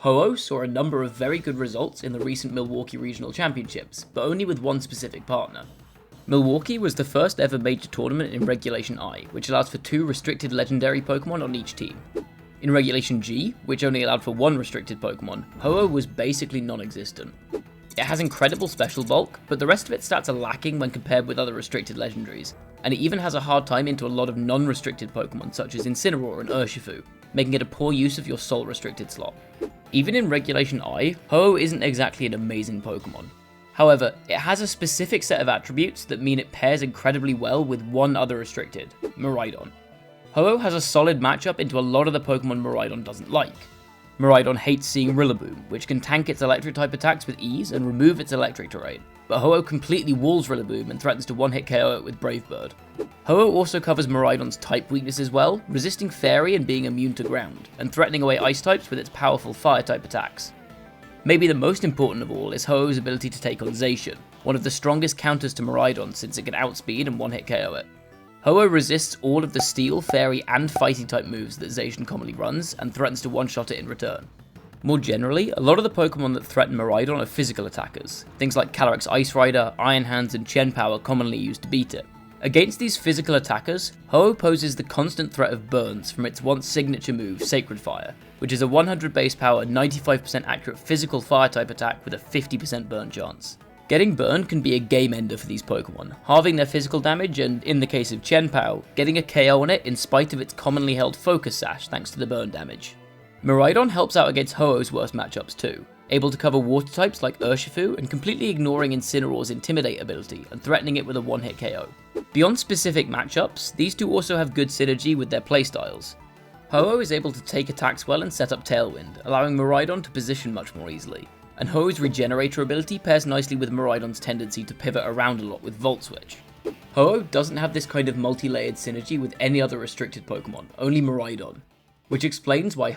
Ho-Oh saw a number of very good results in the recent Milwaukee Regional Championships, but only with one specific partner. Milwaukee was the first ever major tournament in Regulation I, which allows for 2 restricted legendary Pokemon on each team. In Regulation G, which only allowed for 1 restricted Pokemon, Ho-Oh was basically non-existent. It has incredible special bulk, but the rest of its stats are lacking when compared with other restricted legendaries, and it even has a hard time into a lot of non-restricted Pokemon such as Incineroar and Urshifu, making it a poor use of your sole restricted slot. Even in Regulation I, Ho-Oh isn't exactly an amazing Pokemon. However, it has a specific set of attributes that mean it pairs incredibly well with one other restricted, Miraidon. Ho-Oh has a solid matchup into a lot of the Pokemon Miraidon doesn't like. Miraidon hates seeing Rillaboom, which can tank its electric type attacks with ease and remove its electric terrain, but Ho-Oh completely walls Rillaboom and threatens to one-hit KO it with Brave Bird. Ho-Oh also covers Miraidon's type weaknesses well, resisting Fairy and being immune to ground, and threatening away ice types with its powerful fire type attacks. Maybe the most important of all is Ho-Oh's ability to take on Zacian, one of the strongest counters to Miraidon since it can outspeed and one-hit KO it. Ho-Oh resists all of the Steel, Fairy and Fighting type moves that Zacian commonly runs, and threatens to one-shot it in return. More generally, a lot of the Pokemon that threaten Miraidon are physical attackers. Things like Calyrex Ice Rider, Iron Hands and Chien-Pao are commonly used to beat it. Against these physical attackers, Ho-Oh poses the constant threat of burns from its once signature move, Sacred Fire, which is a 100 base power, 95% accurate physical fire type attack with a 50% burn chance. Getting burned can be a game ender for these Pokemon, halving their physical damage and, in the case of Chien-Pao, getting a KO on it in spite of its commonly held Focus Sash thanks to the burn damage. Miraidon helps out against Ho-Oh's worst matchups too, able to cover water types like Urshifu and completely ignoring Incineroar's Intimidate ability and threatening it with a one-hit KO. Beyond specific matchups, these two also have good synergy with their playstyles. Ho-Oh is able to take attacks well and set up Tailwind, allowing Miraidon to position much more easily. And Ho-Oh's Regenerator ability pairs nicely with Miraidon's tendency to pivot around a lot with Volt Switch. Ho-Oh doesn't have this kind of multi-layered synergy with any other restricted Pokemon, only Miraidon, which explains why